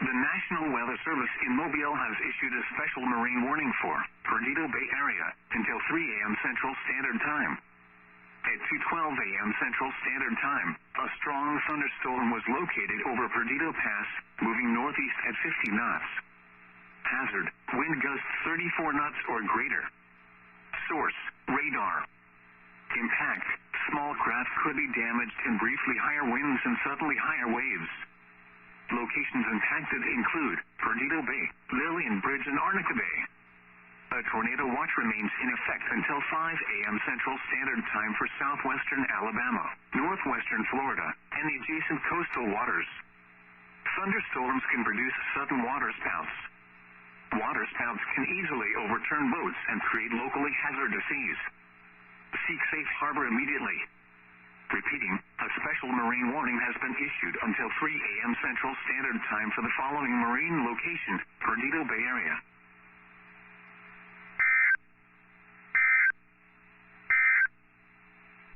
The National Weather Service in Mobile has issued a special marine warning for Perdido Bay area until 3 a.m. Central Standard Time. At 2:12 a.m. Central Standard Time, a strong thunderstorm was located over Perdido Pass, moving northeast at 50 knots. Hazard, wind gusts 34 knots or greater. Source, radar. Impact, small craft could be damaged and briefly higher winds and suddenly higher waves. Locations impacted include Perdido Bay, Lillian Bridge, and Arnica Bay. A tornado watch remains in effect until 5 a.m. Central Standard Time for southwestern Alabama, northwestern Florida, and the adjacent coastal waters. Thunderstorms can produce sudden waterspouts. Waterspouts can easily overturn boats and create locally hazardous seas. Seek safe harbor immediately. Repeating, a special marine warning has been issued until 3 a.m. Central Standard Time for the following marine location, Perdido Bay area.